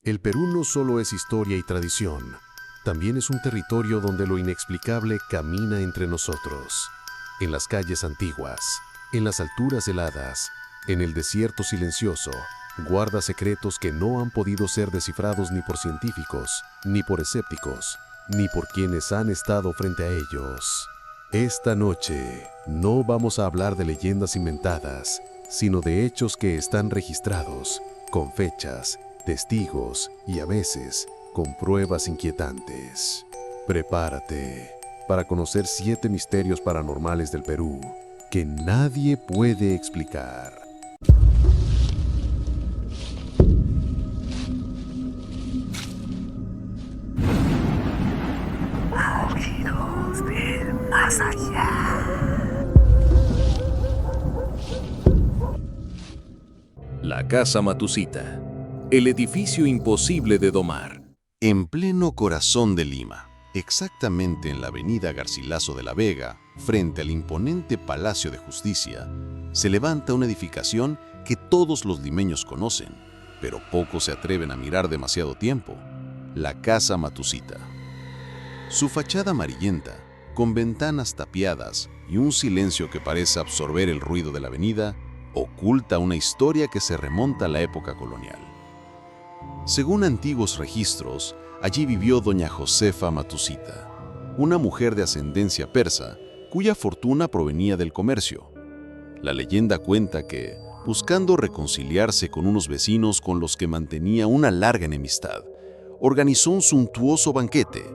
El Perú no solo es historia y tradición, también es un territorio donde lo inexplicable camina entre nosotros. En las calles antiguas, en las alturas heladas, en el desierto silencioso, guarda secretos que no han podido ser descifrados ni por científicos, ni por escépticos, ni por quienes han estado frente a ellos. Esta noche no vamos a hablar de leyendas inventadas, sino de hechos que están registrados, con fechas, testigos y a veces con pruebas inquietantes. Prepárate para conocer 7 misterios paranormales del Perú que nadie puede explicar. Amigos del más allá. La Casa Matusita, el edificio imposible de domar. En pleno corazón de Lima, exactamente en la avenida Garcilaso de la Vega, frente al imponente Palacio de Justicia, se levanta una edificación que todos los limeños conocen, pero pocos se atreven a mirar demasiado tiempo: la Casa Matusita. Su fachada amarillenta, con ventanas tapiadas y un silencio que parece absorber el ruido de la avenida, oculta una historia que se remonta a la época colonial. Según antiguos registros, allí vivió doña Josefa Matusita, una mujer de ascendencia persa cuya fortuna provenía del comercio. La leyenda cuenta que, buscando reconciliarse con unos vecinos con los que mantenía una larga enemistad, organizó un suntuoso banquete.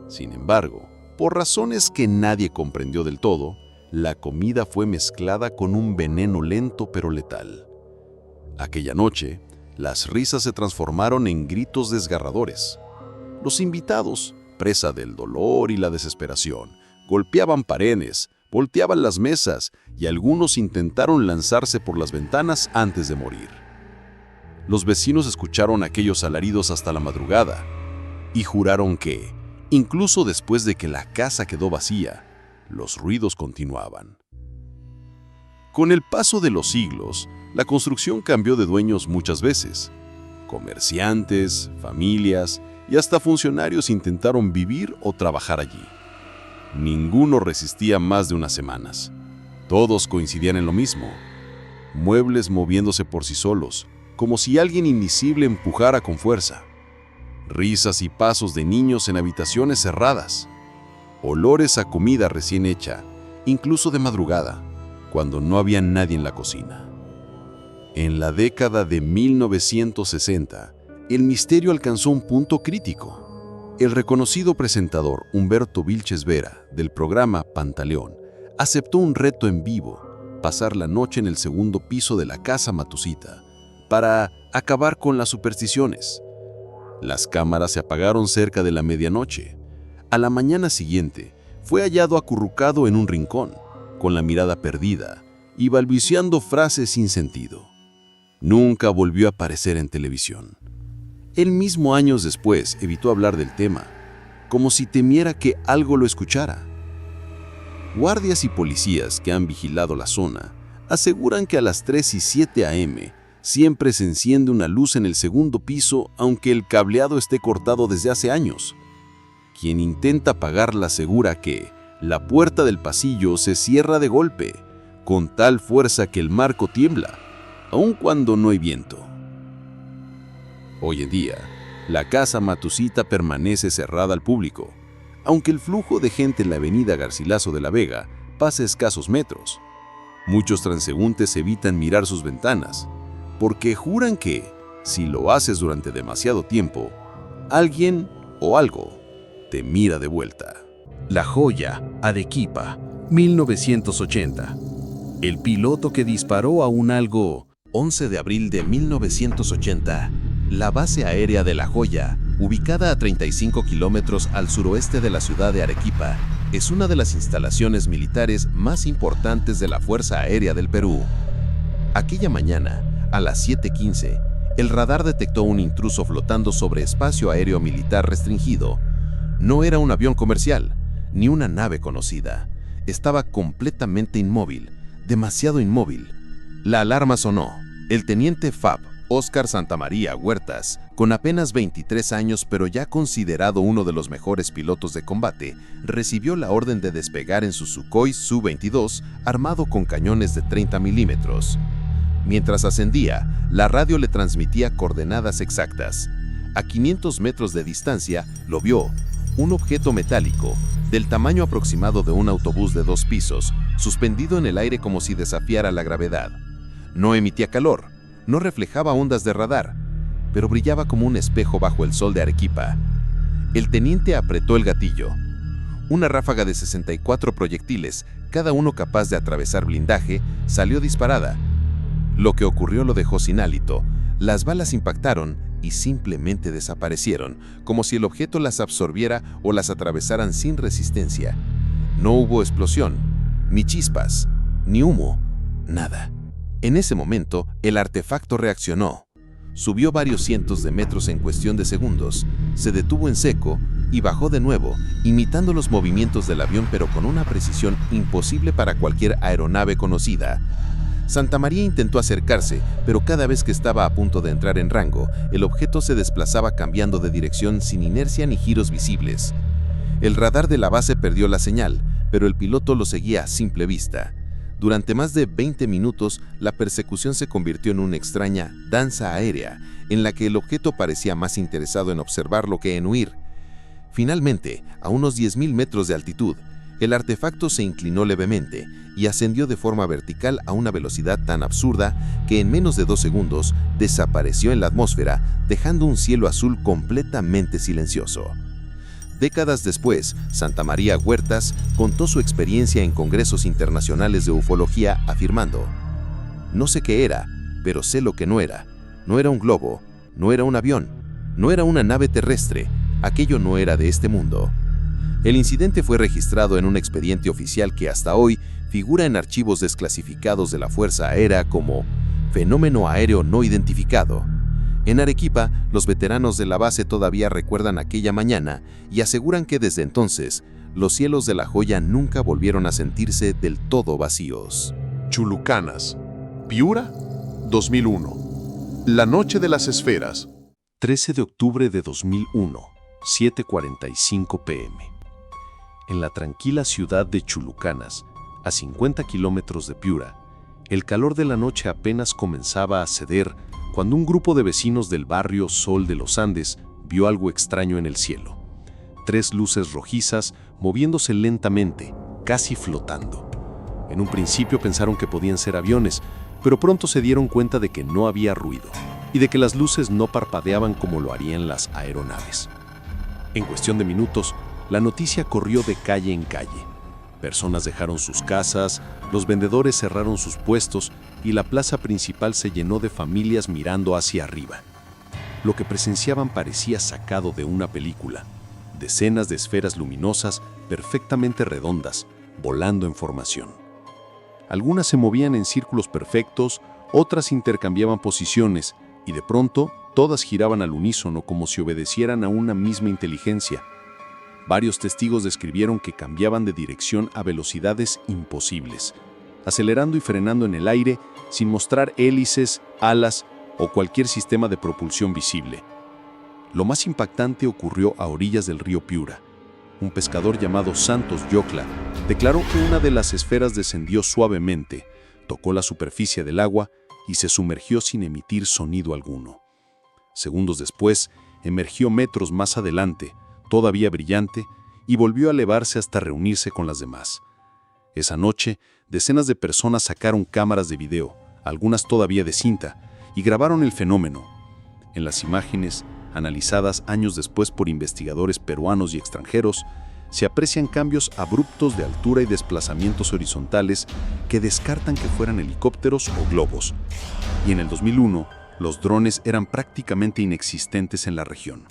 Sin embargo, por razones que nadie comprendió del todo, la comida fue mezclada con un veneno lento pero letal. Aquella noche, las risas se transformaron en gritos desgarradores. Los invitados, presa del dolor y la desesperación, golpeaban paredes, volteaban las mesas y algunos intentaron lanzarse por las ventanas antes de morir. Los vecinos escucharon aquellos alaridos hasta la madrugada y juraron que, incluso después de que la casa quedó vacía, los ruidos continuaban. Con el paso de los siglos, la construcción cambió de dueños muchas veces. Comerciantes, familias y hasta funcionarios intentaron vivir o trabajar allí. Ninguno resistía más de unas semanas. Todos coincidían en lo mismo: muebles moviéndose por sí solos, como si alguien invisible empujara con fuerza. Risas y pasos de niños en habitaciones cerradas. Olores a comida recién hecha, incluso de madrugada, cuando no había nadie en la cocina. En la década de 1960, el misterio alcanzó un punto crítico. El reconocido presentador Humberto Vilches Vera, del programa Pantaleón, aceptó un reto en vivo: pasar la noche en el segundo piso de la Casa Matusita, para acabar con las supersticiones. Las cámaras se apagaron cerca de la medianoche. A la mañana siguiente, fue hallado acurrucado en un rincón, con la mirada perdida y balbuceando frases sin sentido. Nunca volvió a aparecer en televisión. Él mismo, años después, evitó hablar del tema, como si temiera que algo lo escuchara. Guardias y policías que han vigilado la zona aseguran que a las 3:07 a.m. siempre se enciende una luz en el segundo piso, aunque el cableado esté cortado desde hace años. Quien intenta apagarla asegura que la puerta del pasillo se cierra de golpe, con tal fuerza que el marco tiembla, aun cuando no hay viento. Hoy en día, la Casa Matusita permanece cerrada al público, aunque el flujo de gente en la avenida Garcilaso de la Vega pasa escasos metros. Muchos transeúntes evitan mirar sus ventanas, porque juran que, si lo haces durante demasiado tiempo, alguien o algo te mira de vuelta. La Joya, Arequipa, 1980. El piloto que disparó a un algo. 11 de abril de 1980, la base aérea de La Joya, ubicada a 35 kilómetros al suroeste de la ciudad de Arequipa, es una de las instalaciones militares más importantes de la Fuerza Aérea del Perú. Aquella mañana, a las 7:15, el radar detectó un intruso flotando sobre espacio aéreo militar restringido. No era un avión comercial, ni una nave conocida. Estaba completamente inmóvil, demasiado inmóvil. La alarma sonó. El teniente Fab, Óscar Santamaría Huertas, con apenas 23 años pero ya considerado uno de los mejores pilotos de combate, recibió la orden de despegar en su Sukhoi Su-22 armado con cañones de 30 milímetros. Mientras ascendía, la radio le transmitía coordenadas exactas. A 500 metros de distancia lo vio, un objeto metálico, del tamaño aproximado de un autobús de 2 pisos, suspendido en el aire como si desafiara la gravedad. No emitía calor, no reflejaba ondas de radar, pero brillaba como un espejo bajo el sol de Arequipa. El teniente apretó el gatillo. Una ráfaga de 64 proyectiles, cada uno capaz de atravesar blindaje, salió disparada. Lo que ocurrió lo dejó sin hálito. Las balas impactaron y simplemente desaparecieron, como si el objeto las absorbiera o las atravesaran sin resistencia. No hubo explosión, ni chispas, ni humo, nada. En ese momento, el artefacto reaccionó. Subió varios cientos de metros en cuestión de segundos, se detuvo en seco y bajó de nuevo, imitando los movimientos del avión pero con una precisión imposible para cualquier aeronave conocida. Santamaría intentó acercarse, pero cada vez que estaba a punto de entrar en rango, el objeto se desplazaba cambiando de dirección sin inercia ni giros visibles. El radar de la base perdió la señal, pero el piloto lo seguía a simple vista. Durante más de 20 minutos, la persecución se convirtió en una extraña danza aérea, en la que el objeto parecía más interesado en observarlo que en huir. Finalmente, a unos 10.000 metros de altitud, el artefacto se inclinó levemente y ascendió de forma vertical a una velocidad tan absurda que en menos de 2 segundos desapareció en la atmósfera, dejando un cielo azul completamente silencioso. Décadas después, Santamaría Huertas contó su experiencia en congresos internacionales de ufología afirmando: "No sé qué era, pero sé lo que no era. No era un globo, no era un avión, no era una nave terrestre, aquello no era de este mundo". El incidente fue registrado en un expediente oficial que hasta hoy figura en archivos desclasificados de la Fuerza Aérea como fenómeno aéreo no identificado. En Arequipa, los veteranos de la base todavía recuerdan aquella mañana y aseguran que desde entonces, los cielos de La Joya nunca volvieron a sentirse del todo vacíos. Chulucanas, Piura, 2001. La noche de las esferas. 13 de octubre de 2001, 7:45 p.m. En la tranquila ciudad de Chulucanas, a 50 kilómetros de Piura, el calor de la noche apenas comenzaba a ceder cuando un grupo de vecinos del barrio Sol de los Andes vio algo extraño en el cielo. 3 luces rojizas moviéndose lentamente, casi flotando. En un principio pensaron que podían ser aviones, pero pronto se dieron cuenta de que no había ruido y de que las luces no parpadeaban como lo harían las aeronaves. En cuestión de minutos, la noticia corrió de calle en calle. Personas dejaron sus casas, los vendedores cerraron sus puestos y la plaza principal se llenó de familias mirando hacia arriba. Lo que presenciaban parecía sacado de una película. Decenas de esferas luminosas, perfectamente redondas, volando en formación. Algunas se movían en círculos perfectos, otras intercambiaban posiciones y de pronto todas giraban al unísono como si obedecieran a una misma inteligencia. Varios testigos describieron que cambiaban de dirección a velocidades imposibles, acelerando y frenando en el aire sin mostrar hélices, alas o cualquier sistema de propulsión visible. Lo más impactante ocurrió a orillas del río Piura. Un pescador llamado Santos Yocla declaró que una de las esferas descendió suavemente, tocó la superficie del agua y se sumergió sin emitir sonido alguno. Segundos después, emergió metros más adelante, todavía brillante, y volvió a elevarse hasta reunirse con las demás. Esa noche, decenas de personas sacaron cámaras de video, algunas todavía de cinta, y grabaron el fenómeno. En las imágenes, analizadas años después por investigadores peruanos y extranjeros, se aprecian cambios abruptos de altura y desplazamientos horizontales que descartan que fueran helicópteros o globos. Y en el 2001, los drones eran prácticamente inexistentes en la región.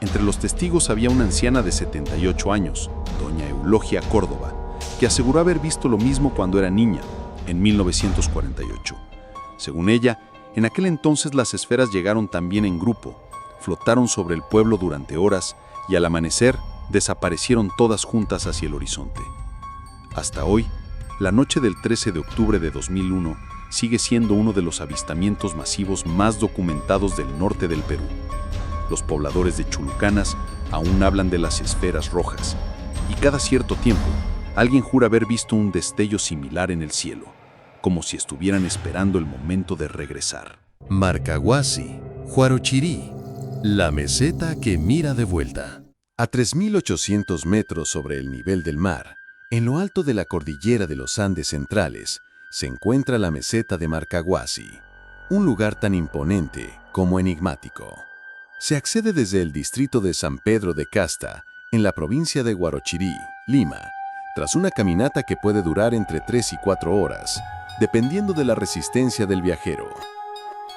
Entre los testigos había una anciana de 78 años, doña Eulogia Córdoba, que aseguró haber visto lo mismo cuando era niña, en 1948. Según ella, en aquel entonces las esferas llegaron también en grupo, flotaron sobre el pueblo durante horas y al amanecer desaparecieron todas juntas hacia el horizonte. Hasta hoy, la noche del 13 de octubre de 2001, sigue siendo uno de los avistamientos masivos más documentados del norte del Perú. Los pobladores de Chulucanas aún hablan de las esferas rojas, y cada cierto tiempo alguien jura haber visto un destello similar en el cielo, como si estuvieran esperando el momento de regresar. Marcahuasi, Huarochirí, la meseta que mira de vuelta. A 3.800 metros sobre el nivel del mar, en lo alto de la cordillera de los Andes centrales, se encuentra la meseta de Marcahuasi, un lugar tan imponente como enigmático. Se accede desde el distrito de San Pedro de Casta, en la provincia de Huarochirí, Lima, tras una caminata que puede durar entre 3 y 4 horas, dependiendo de la resistencia del viajero.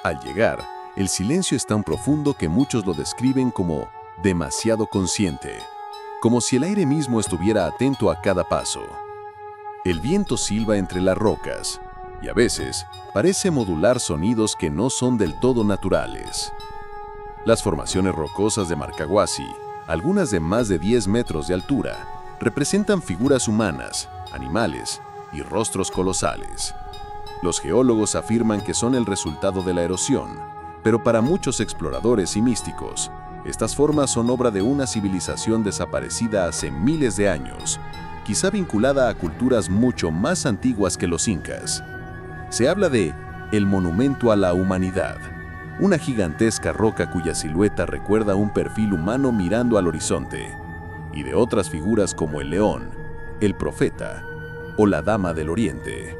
Al llegar, el silencio es tan profundo que muchos lo describen como demasiado consciente, como si el aire mismo estuviera atento a cada paso. El viento silba entre las rocas y a veces parece modular sonidos que no son del todo naturales. Las formaciones rocosas de Marcahuasi, algunas de más de 10 metros de altura, representan figuras humanas, animales y rostros colosales. Los geólogos afirman que son el resultado de la erosión, pero para muchos exploradores y místicos, estas formas son obra de una civilización desaparecida hace miles de años, quizá vinculada a culturas mucho más antiguas que los incas. Se habla de el monumento a la humanidad, una gigantesca roca cuya silueta recuerda un perfil humano mirando al horizonte, y de otras figuras como el león, el profeta o la dama del oriente.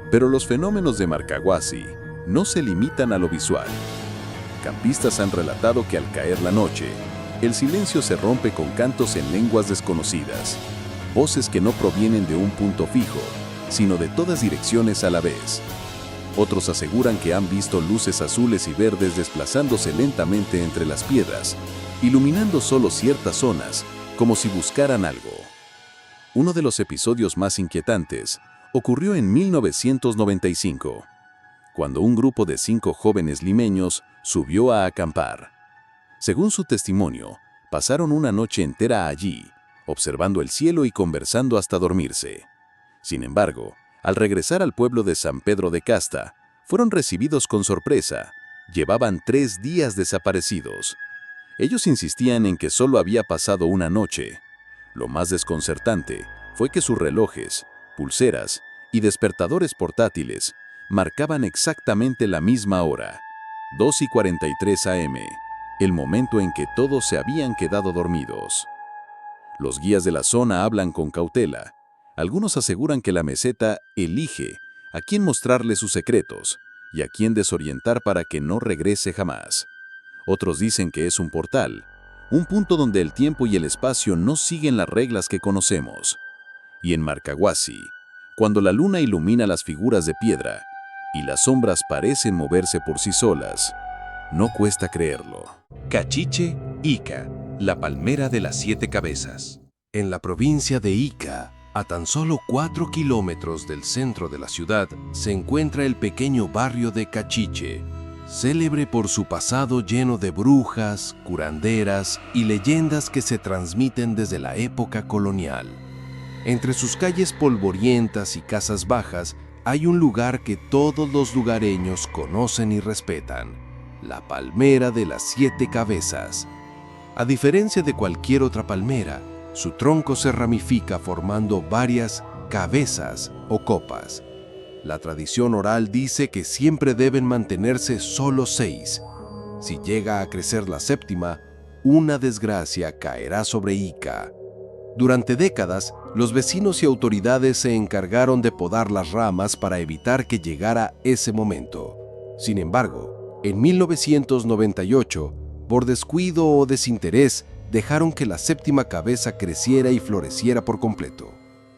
Pero los fenómenos de Marcahuasi no se limitan a lo visual. Campistas han relatado que al caer la noche, el silencio se rompe con cantos en lenguas desconocidas, voces que no provienen de un punto fijo, sino de todas direcciones a la vez. Otros aseguran que han visto luces azules y verdes desplazándose lentamente entre las piedras, iluminando solo ciertas zonas, como si buscaran algo. Uno de los episodios más inquietantes ocurrió en 1995, cuando un grupo de 5 jóvenes limeños subió a acampar. Según su testimonio, pasaron una noche entera allí, observando el cielo y conversando hasta dormirse. Sin embargo, al regresar al pueblo de San Pedro de Casta, fueron recibidos con sorpresa. Llevaban 3 días desaparecidos. Ellos insistían en que solo había pasado una noche. Lo más desconcertante fue que sus relojes, pulseras y despertadores portátiles marcaban exactamente la misma hora, 2:43 a.m., el momento en que todos se habían quedado dormidos. Los guías de la zona hablan con cautela. Algunos aseguran que la meseta elige a quién mostrarle sus secretos y a quién desorientar para que no regrese jamás. Otros dicen que es un portal, un punto donde el tiempo y el espacio no siguen las reglas que conocemos. Y en Marcahuasi, cuando la luna ilumina las figuras de piedra y las sombras parecen moverse por sí solas, no cuesta creerlo. Cachiche, Ica, la palmera de las 7 cabezas. En la provincia de Ica, a tan solo 4 kilómetros del centro de la ciudad, se encuentra el pequeño barrio de Cachiche, célebre por su pasado lleno de brujas, curanderas y leyendas que se transmiten desde la época colonial. Entre sus calles polvorientas y casas bajas, hay un lugar que todos los lugareños conocen y respetan: la palmera de las 7 cabezas. A diferencia de cualquier otra palmera, su tronco se ramifica formando varias cabezas o copas. La tradición oral dice que siempre deben mantenerse solo 6. Si llega a crecer la 7ª, una desgracia caerá sobre Ica. Durante décadas, los vecinos y autoridades se encargaron de podar las ramas para evitar que llegara ese momento. Sin embargo, en 1998, por descuido o desinterés, dejaron que la 7ª cabeza creciera y floreciera por completo.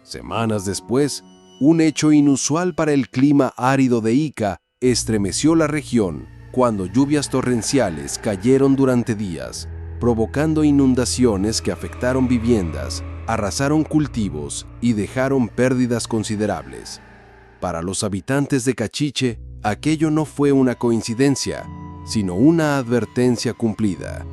Semanas después, un hecho inusual para el clima árido de Ica estremeció la región cuando lluvias torrenciales cayeron durante días, provocando inundaciones que afectaron viviendas, arrasaron cultivos y dejaron pérdidas considerables. Para los habitantes de Cachiche, aquello no fue una coincidencia, sino una advertencia cumplida.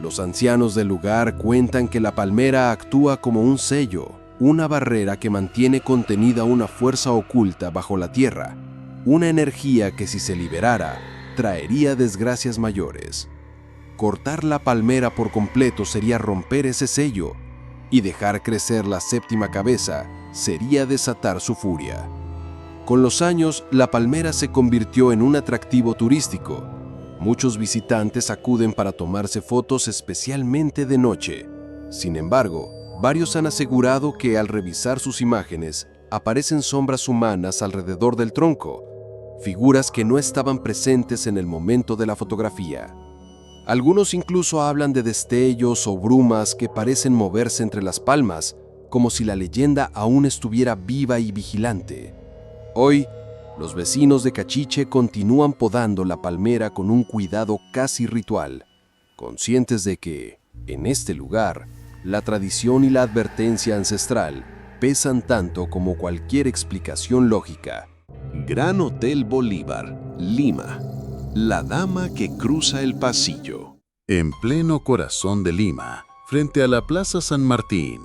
Los ancianos del lugar cuentan que la palmera actúa como un sello, una barrera que mantiene contenida una fuerza oculta bajo la tierra. una energía que si se liberara, traería desgracias mayores. Cortar la palmera por completo sería romper ese sello, y dejar crecer la séptima cabeza sería desatar su furia. Con los años, la palmera se convirtió en un atractivo turístico. Muchos visitantes acuden para tomarse fotos especialmente de noche. Sin embargo, varios han asegurado que al revisar sus imágenes, aparecen sombras humanas alrededor del tronco, figuras que no estaban presentes en el momento de la fotografía. Algunos incluso hablan de destellos o brumas que parecen moverse entre las palmas, como si la leyenda aún estuviera viva y vigilante. Hoy, los vecinos de Cachiche continúan podando la palmera con un cuidado casi ritual, conscientes de que, en este lugar, la tradición y la advertencia ancestral pesan tanto como cualquier explicación lógica. Gran Hotel Bolívar, Lima. La dama que cruza el pasillo. En pleno corazón de Lima, frente a la Plaza San Martín,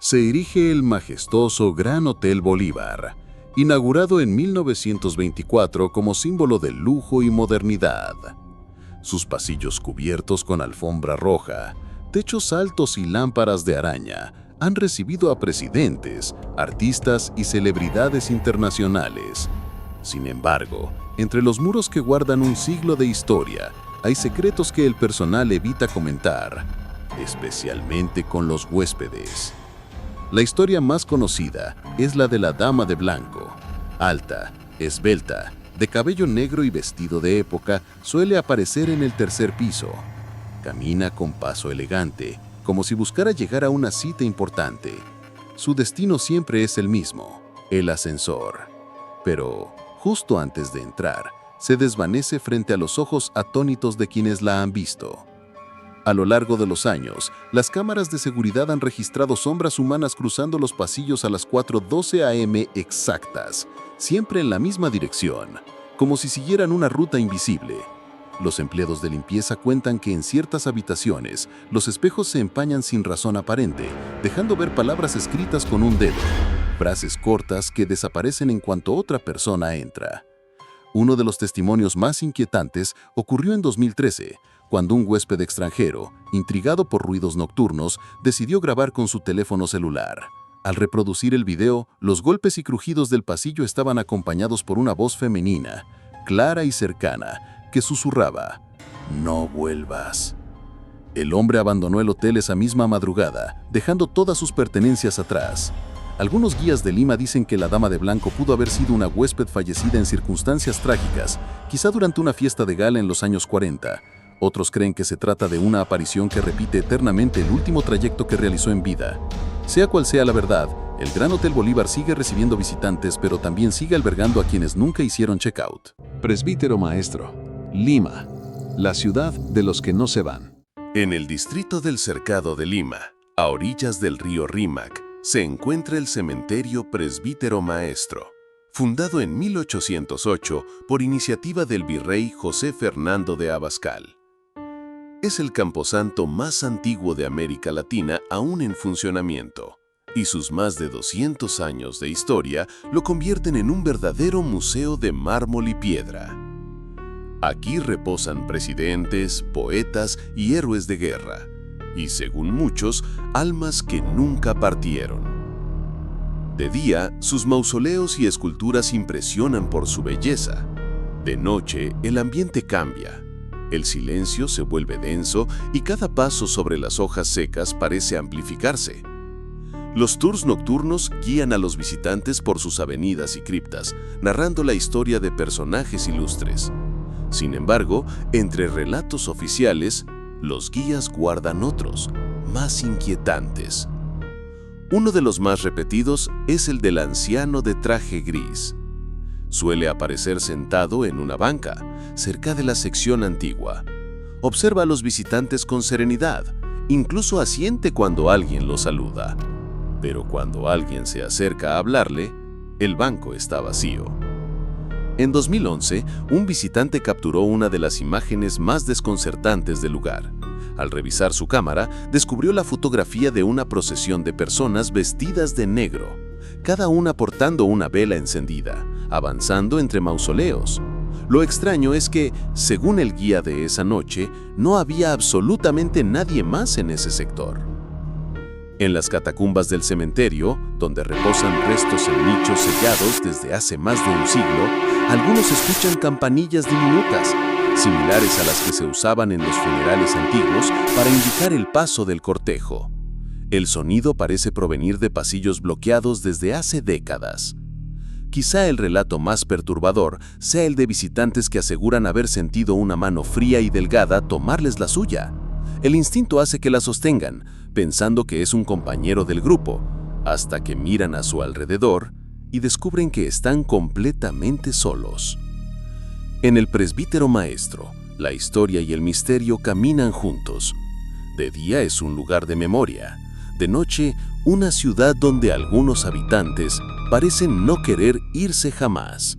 se erige el majestuoso Gran Hotel Bolívar, inaugurado en 1924 como símbolo de lujo y modernidad. Sus pasillos cubiertos con alfombra roja, techos altos y lámparas de araña han recibido a presidentes, artistas y celebridades internacionales. Sin embargo, entre los muros que guardan un siglo de historia, hay secretos que el personal evita comentar, especialmente con los huéspedes. La historia más conocida es la de la Dama de Blanco. Alta, esbelta, de cabello negro y vestido de época, suele aparecer en el tercer piso. Camina con paso elegante, como si buscara llegar a una cita importante. Su destino siempre es el mismo, el ascensor. Pero, justo antes de entrar, se desvanece frente a los ojos atónitos de quienes la han visto. A lo largo de los años, las cámaras de seguridad han registrado sombras humanas cruzando los pasillos a las 4:12 a.m. exactas, siempre en la misma dirección, como si siguieran una ruta invisible. Los empleados de limpieza cuentan que en ciertas habitaciones, los espejos se empañan sin razón aparente, dejando ver palabras escritas con un dedo, frases cortas que desaparecen en cuanto otra persona entra. Uno de los testimonios más inquietantes ocurrió en 2013, cuando un huésped extranjero, intrigado por ruidos nocturnos, decidió grabar con su teléfono celular. Al reproducir el video, los golpes y crujidos del pasillo estaban acompañados por una voz femenina, clara y cercana, que susurraba: «No vuelvas». El hombre abandonó el hotel esa misma madrugada, dejando todas sus pertenencias atrás. Algunos guías de Lima dicen que la Dama de Blanco pudo haber sido una huésped fallecida en circunstancias trágicas, quizá durante una fiesta de gala en los años 40. Otros creen que se trata de una aparición que repite eternamente el último trayecto que realizó en vida. Sea cual sea la verdad, el Gran Hotel Bolívar sigue recibiendo visitantes, pero también sigue albergando a quienes nunca hicieron check-out. Presbítero Maestro, Lima, la ciudad de los que no se van. En el distrito del Cercado de Lima, a orillas del río Rímac, se encuentra el cementerio Presbítero Maestro, fundado en 1808 por iniciativa del virrey José Fernando de Abascal. Es el camposanto más antiguo de América Latina aún en funcionamiento, y sus más de 200 años de historia lo convierten en un verdadero museo de mármol y piedra. Aquí reposan presidentes, poetas y héroes de guerra, y según muchos, almas que nunca partieron. De día, sus mausoleos y esculturas impresionan por su belleza. De noche, el ambiente cambia. El silencio se vuelve denso y cada paso sobre las hojas secas parece amplificarse. Los tours nocturnos guían a los visitantes por sus avenidas y criptas, narrando la historia de personajes ilustres. Sin embargo, entre relatos oficiales, los guías guardan otros, más inquietantes. Uno de los más repetidos es el del anciano de traje gris. Suele aparecer sentado en una banca, cerca de la sección antigua. Observa a los visitantes con serenidad, incluso asiente cuando alguien lo saluda. Pero cuando alguien se acerca a hablarle, el banco está vacío. En 2011, un visitante capturó una de las imágenes más desconcertantes del lugar. Al revisar su cámara, descubrió la fotografía de una procesión de personas vestidas de negro, cada una portando una vela encendida, avanzando entre mausoleos. Lo extraño es que, según el guía de esa noche, no había absolutamente nadie más en ese sector. En las catacumbas del cementerio, donde reposan restos en nichos sellados desde hace más de un siglo, algunos escuchan campanillas diminutas, similares a las que se usaban en los funerales antiguos para indicar el paso del cortejo. El sonido parece provenir de pasillos bloqueados desde hace décadas. Quizá el relato más perturbador sea el de visitantes que aseguran haber sentido una mano fría y delgada tomarles la suya. El instinto hace que la sostengan, pensando que es un compañero del grupo, hasta que miran a su alrededor y descubren que están completamente solos. En el presbítero maestro, la historia y el misterio caminan juntos. De día es un lugar de memoria, de noche una ciudad donde algunos habitantes parecen no querer irse jamás.